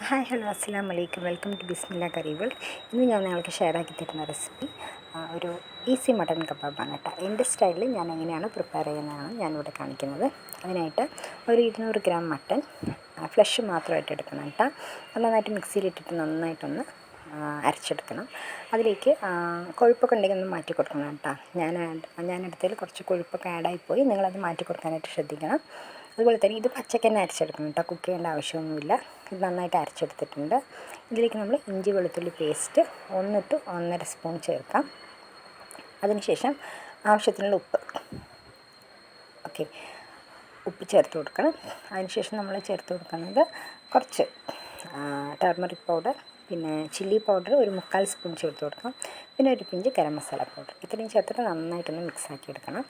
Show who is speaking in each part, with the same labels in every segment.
Speaker 1: Hi hello അസ്സലാമു അലൈക്കും. Welcome to Bismilla curry world. ഇന്ന് ഞാൻ നിങ്ങൾക്ക് ഷെയർ ആക്കി തരുന്ന റെസിപ്പി ഒരു ഈസി മട്ടൺ കബാബാണ് കേട്ടോ. എൻ്റെ സ്റ്റൈലിൽ ഞാൻ എങ്ങനെയാണ് പ്രിപ്പയർ ചെയ്യുന്നതാണ് ഞാനിവിടെ കാണിക്കുന്നത്. അതിനായിട്ട് ഒരു 200 ഗ്രാം മട്ടൺ ഫ്ലഷ് മാത്രമായിട്ട് എടുക്കണം കേട്ടോ. അത് നന്നായിട്ട് മിക്സിയിലിട്ടിട്ട് നന്നായിട്ടൊന്ന് അരച്ചെടുക്കണം. അതിലേക്ക് കൊഴുപ്പൊക്കെ ഉണ്ടെങ്കിൽ ഒന്ന് മാറ്റി കൊടുക്കണം കേട്ടോ. ഞാനെടുത്തതിൽ കുറച്ച് കൊഴുപ്പൊക്കെ ആഡായിപ്പോയി. നിങ്ങളത് മാറ്റി കൊടുക്കാനായിട്ട് ശ്രദ്ധിക്കണം. അതുപോലെ തന്നെ ഇത് പച്ചക്ക് തന്നെ അരച്ചെടുക്കണം കേട്ടോ. കുക്ക് ചെയ്യേണ്ട ആവശ്യമൊന്നുമില്ല. ഇത് നന്നായിട്ട് അരച്ചെടുത്തിട്ടുണ്ട്. ഇതിലേക്ക് നമ്മൾ ഇഞ്ചി വെളുത്തുള്ളി പേസ്റ്റ് 1 to 1.5 സ്പൂൺ ചേർക്കാം. അതിനുശേഷം ആവശ്യത്തിനുള്ള ഉപ്പ് ഉപ്പ് ചേർത്ത് കൊടുക്കണം. അതിനുശേഷം നമ്മൾ ചേർത്ത് കൊടുക്കുന്നത് കുറച്ച് ടർമറിക് പൗഡർ, പിന്നെ ചില്ലി പൗഡർ ഒരു 1/4 സ്പൂൺ ചേർത്ത് കൊടുക്കാം. പിന്നെ ഒരു പിഞ്ച് ഗരം മസാല പൗഡർ. ഇത്രയും ചേർത്തിട്ട് നന്നായിട്ടൊന്ന് മിക്സാക്കി എടുക്കണം.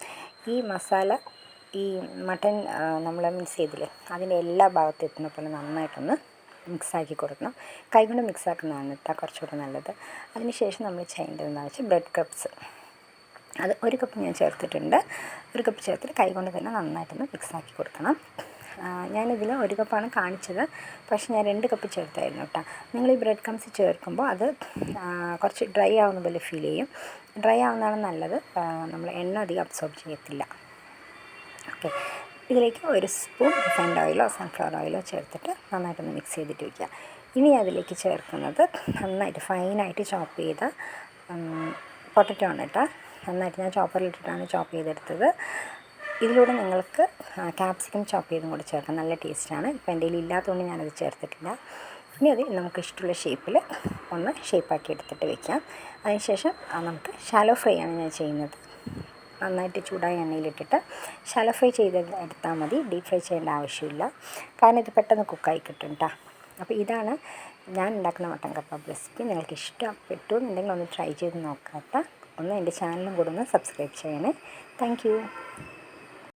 Speaker 1: ഈ മസാല ഈ മട്ടൺ നമ്മൾ മിക്സ് ചെയ്തില്ലേ, അതിൻ്റെ എല്ലാ ഭാഗത്തും എത്തുന്ന പോലെ നന്നായിട്ടൊന്ന് മിക്സാക്കി കൊടുക്കണം. കൈകൊണ്ട് മിക്സാക്കുന്നതാണ് കേട്ടോ കുറച്ചുകൂടെ നല്ലത്. അതിനുശേഷം നമ്മൾ ചെയ്യേണ്ടതെന്ന് വെച്ചാൽ ബ്രെഡ് ക്രബ്സ്, അത് 1 കപ്പ് ഞാൻ ചേർത്തിട്ടുണ്ട്. 1 കപ്പ് ചേർത്തിട്ട് കൈകൊണ്ട് തന്നെ നന്നായിട്ടൊന്ന് മിക്സാക്കി കൊടുക്കണം. ഞാനിതിൽ 1 കപ്പാണ് കാണിച്ചത്, പക്ഷേ ഞാൻ 2 കപ്പ് ചേർത്തായിരുന്നു കേട്ടോ. നിങ്ങൾ ഈ ബ്രെഡ് ക്രംസ് ചേർക്കുമ്പോൾ അത് കുറച്ച് ഡ്രൈ ആവുന്ന പോലെ ഫീൽ ചെയ്യും. ഡ്രൈ ആവുന്നതാണ് നല്ലത്. നമ്മൾ എണ്ണ അധികം അബ്സോർബ് ചെയ്യത്തില്ല. ഇതിലേക്ക് 1 സ്പൂൺ റിഫൈൻഡ് ഓയിലോ സൺഫ്ലവർ ഓയിലോ ചേർത്തിട്ട് നന്നായിട്ടൊന്ന് മിക്സ് ചെയ്തിട്ട് വയ്ക്കുക. ഇനി അതിലേക്ക് ചേർക്കുന്നത് നന്നായിട്ട് ഫൈനായിട്ട് ചോപ്പ് ചെയ്ത പൊട്ടറ്റോ ആണ് കേട്ടോ. നന്നായിട്ട് ഞാൻ ചോപ്പറിലിട്ടിട്ടാണ് ചോപ്പ് ചെയ്തെടുത്തത്. ഇതിലൂടെ നിങ്ങൾക്ക് ക്യാപ്സിക്കം ചോപ്പ് ചെയ്തും കൂടി ചേർക്കാം. നല്ല ടേസ്റ്റാണ്. ഇപ്പോൾ എൻ്റെ കയ്യിൽ ഇല്ലാത്തതുകൊണ്ട് ഞാനത് ചേർത്തിട്ടില്ല. ഇനി അത് നമുക്ക് ഇഷ്ടമുള്ള ഷേപ്പിൽ ഒന്ന് ഷേപ്പാക്കി എടുത്തിട്ട് വയ്ക്കാം. അതിനുശേഷം നമുക്ക് ഷാലോ ഫ്രൈ ആണ് ഞാൻ ചെയ്യുന്നത്. നന്നായിട്ട് ചൂടായ എണ്ണയിലിട്ടിട്ട് ഷാലോ ഫ്രൈ എടുത്താൽ മതി. ഡീപ്പ് ഫ്രൈ ചെയ്യേണ്ട ആവശ്യമില്ല, കാരണം ഇത് പെട്ടെന്ന് കുക്കായി കിട്ടും കേട്ടോ. അപ്പോൾ ഇതാണ് ഞാൻ ഉണ്ടാക്കുന്ന മട്ടൻ കബാബ് റെസിപ്പി. നിങ്ങൾക്ക് ഇഷ്ടപ്പെട്ടു എന്നുണ്ടെങ്കിൽ ഒന്ന് ട്രൈ ചെയ്ത് നോക്കാം. ഒന്ന് എൻ്റെ ചാനലും കൂടെ ഒന്ന് സബ്സ്ക്രൈബ് ചെയ്യണേ. താങ്ക്